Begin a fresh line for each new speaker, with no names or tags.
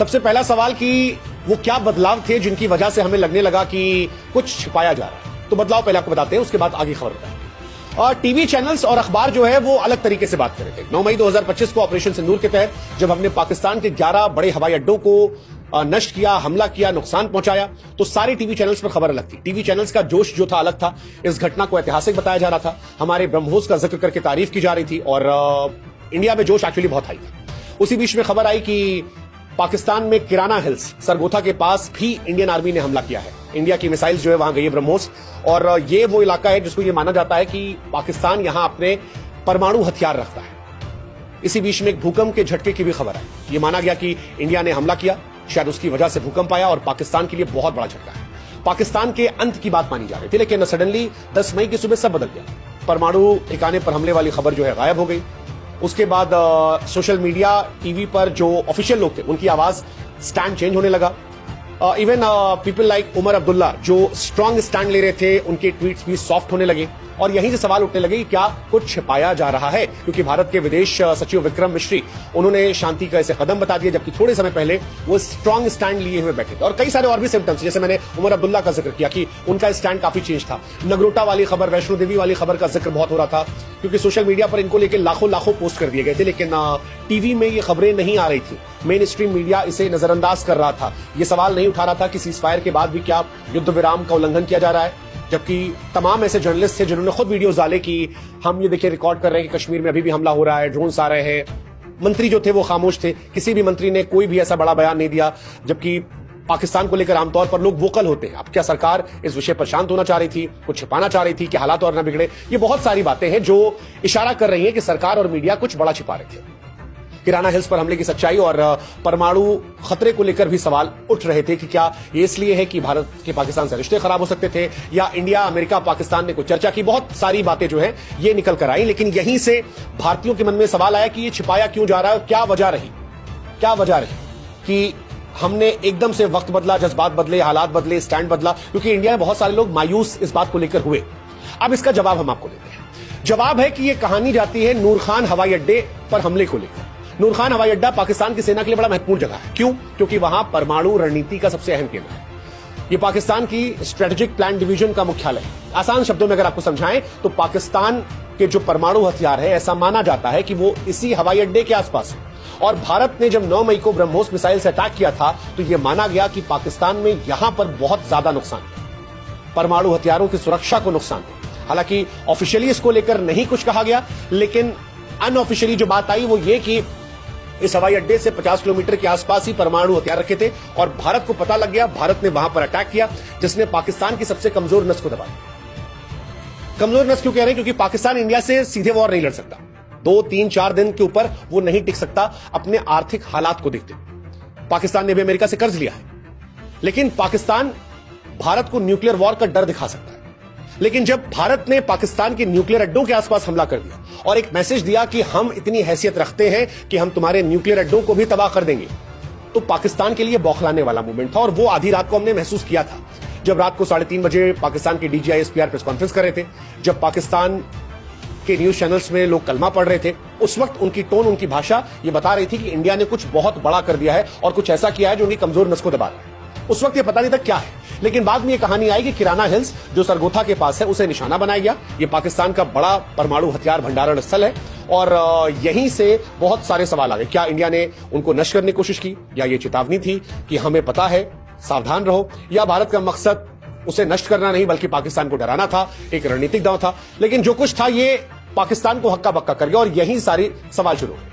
सबसे पहला सवाल कि वो क्या बदलाव थे जिनकी वजह से हमें लगने लगा कि कुछ छिपाया जा रहा है। तो बदलाव पहले आपको बताते हैं, उसके बाद आगे खबर बताएं। और टीवी चैनल्स और अखबार जो है वो अलग तरीके से बात कर रहे थे। 9 मई 2025 को ऑपरेशन सिंदूर के तहत जब हमने पाकिस्तान के 11 बड़े हवाई अड्डों को नष्ट किया, हमला किया, नुकसान पहुंचाया, तो सारे टीवी चैनल्स पर खबर अलग थी। टीवी चैनल्स का जोश जो था अलग था। इस घटना को ऐतिहासिक बताया जा रहा था, हमारे ब्रह्मोस का जिक्र करके तारीफ की जा रही थी और इंडिया में जोश एक्चुअली बहुत हाई था। उसी बीच में खबर आई कि पाकिस्तान में किराना हिल्स सरगोथा के पास भी इंडियन आर्मी ने हमला किया है। इंडिया की मिसाइल्स जो है वहां गई है ब्रह्मोस, और ये वो इलाका है जिसको ये माना जाता है कि पाकिस्तान यहां अपने परमाणु हथियार रखता है। इसी बीच में एक भूकंप के झटके की भी खबर आई। ये माना गया कि इंडिया ने हमला किया, शायद उसकी वजह से भूकंप आया और पाकिस्तान के लिए बहुत बड़ा झटका है। पाकिस्तान के अंत की बात मानी जा रही थी, लेकिन सडनली 10 मई की सुबह सब बदल गया। परमाणु ठिकाने पर हमले वाली खबर जो है गायब हो गई। उसके बाद सोशल मीडिया, टीवी पर जो ऑफिशियल लोग थे उनकी आवाज, स्टैंड चेंज होने लगा। Even people like Omar Abdullah जो स्ट्रांग स्टैंड ले रहे थे, उनके ट्वीट्स भी सॉफ्ट होने लगे और यहीं से सवाल उठने लगे कि क्या कुछ छिपाया जा रहा है, क्योंकि भारत के विदेश सचिव विक्रम मिश्री उन्होंने शांति का ऐसे कदम बता दिया, जबकि थोड़े समय पहले वो स्ट्रांग स्टैंड लिए हुए बैठे थे। और कई सारे और भी सिम्टम्स, जैसे मैंने उमर अब्दुल्ला का जिक्र किया कि उनका स्टैंड काफी चेंज था। नगरोटा वाली खबर, वैष्णो देवी वाली खबर का जिक्र बहुत हो रहा था, क्योंकि सोशल मीडिया पर इनको लेकर लाखों पोस्ट कर दिए गए थे, लेकिन टीवी में ये खबरें नहीं आ रही थी। मेन स्ट्रीम मीडिया इसे नजरअंदाज कर रहा था। ये सवाल नहीं उठा रहा था कि सीजफायर के बाद भी क्या युद्ध विराम का उल्लंघन किया जा रहा है, जबकि तमाम ऐसे जर्नलिस्ट थे जिन्होंने खुद वीडियोस डाले कि हम ये देखिए रिकॉर्ड कर रहे हैं कि कश्मीर में अभी भी हमला हो रहा है, ड्रोन्स आ रहे हैं। मंत्री जो थे वो खामोश थे, किसी भी मंत्री ने कोई भी ऐसा बड़ा बयान नहीं दिया, जबकि पाकिस्तान को लेकर आमतौर पर लोग वोकल होते हैं। अब क्या सरकार इस विषय पर शांत होना चाह रही थी, कुछ छिपाना चाह रही थी कि हालात और न बिगड़े? ये बहुत सारी बातें हैं जो इशारा कर रही हैं कि सरकार और मीडिया कुछ बड़ा छिपा रहे थे। किराना हिल्स पर हमले की सच्चाई और परमाणु खतरे को लेकर भी सवाल उठ रहे थे कि क्या ये इसलिए है कि भारत के पाकिस्तान से रिश्ते खराब हो सकते थे, या इंडिया, अमेरिका, पाकिस्तान ने कुछ चर्चा की। बहुत सारी बातें जो है ये निकल कर आई, लेकिन यहीं से भारतीयों के मन में सवाल आया कि ये छिपाया क्यों जा रहा है, क्या वजह रही कि हमने एकदम से वक्त बदला, जज्बात बदले, हालात बदले, स्टैंड बदला, क्योंकि इंडिया में बहुत सारे लोग मायूस इस बात को लेकर हुए। अब इसका जवाब हम आपको देते हैं। जवाब है कि ये कहानी जाती है नूर खान हवाई अड्डे पर हमले को लेकर। नूर खान हवाई अड्डा पाकिस्तान की सेना के लिए बड़ा महत्वपूर्ण जगह है। क्यों? क्योंकि वहां परमाणु रणनीति का सबसे अहम केंद्र है। ये पाकिस्तान की स्ट्रेटेजिक प्लान डिवीजन का मुख्यालय है। आसान शब्दों में अगर आपको समझाएं तो पाकिस्तान के जो परमाणु हथियार है, ऐसा माना जाता है कि वो इसी हवाई अड्डे के आसपास है। और भारत ने जब 9 मई को ब्रह्मोस मिसाइल से अटैक किया था तो यह माना गया कि पाकिस्तान में यहां पर बहुत ज्यादा नुकसान है, परमाणु हथियारों की सुरक्षा को नुकसान है। हालांकि ऑफिशियली इसको लेकर नहीं कुछ कहा गया, लेकिन अनऑफिशियली जो बात आई वो ये कि इस हवाई अड्डे से 50 किलोमीटर के आसपास ही परमाणु हथियार रखे थे और भारत को पता लग गया। भारत ने वहां पर अटैक किया, जिसने पाकिस्तान की सबसे कमजोर नस को दबा दिया। कमजोर नस क्यों कह रहे हैं? क्योंकि पाकिस्तान इंडिया से सीधे वॉर नहीं लड़ सकता। 2, 3, 4 दिन के ऊपर वो नहीं टिक सकता अपने आर्थिक हालात को देखते। पाकिस्तान ने भी अमेरिका से कर्ज लिया है, लेकिन पाकिस्तान भारत को न्यूक्लियर वॉर का डर दिखा सकता है। लेकिन जब भारत ने पाकिस्तान के न्यूक्लियर अड्डों के आसपास हमला कर दिया और एक मैसेज दिया कि हम इतनी हैसियत रखते हैं कि हम तुम्हारे न्यूक्लियर अड्डों को भी तबाह कर देंगे, तो पाकिस्तान के लिए बौखलाने वाला मूवमेंट था। और वो आधी रात को हमने महसूस किया था, जब रात को 3:30 बजे पाकिस्तान के DGI SPR प्रेस कॉन्फ्रेंस कर रहे थे, जब पाकिस्तान के न्यूज चैनल्स में लोग कलमा पढ़ रहे थे। उस वक्त उनकी टोन, उनकी भाषा ये बता रही थी कि इंडिया ने कुछ बहुत बड़ा कर दिया है और कुछ ऐसा किया है जो उनकी कमजोर नस को दबा रहा है। उस वक्त ये पता नहीं था क्या है, लेकिन बाद में ये कहानी आई कि किराना हिल्स जो सरगोथा के पास है उसे निशाना बनाया गया। ये पाकिस्तान का बड़ा परमाणु हथियार भंडारण स्थल है और यहीं से बहुत सारे सवाल आ गए। क्या इंडिया ने उनको नष्ट करने की कोशिश की, या ये चेतावनी थी कि हमें पता है, सावधान रहो, या भारत का मकसद उसे नष्ट करना नहीं बल्कि पाकिस्तान को डराना था, एक रणनीतिक दांव था? लेकिन जो कुछ था ये पाकिस्तान को हक्का बक्का कर गया और यही सारी सवाल शुरू हुए।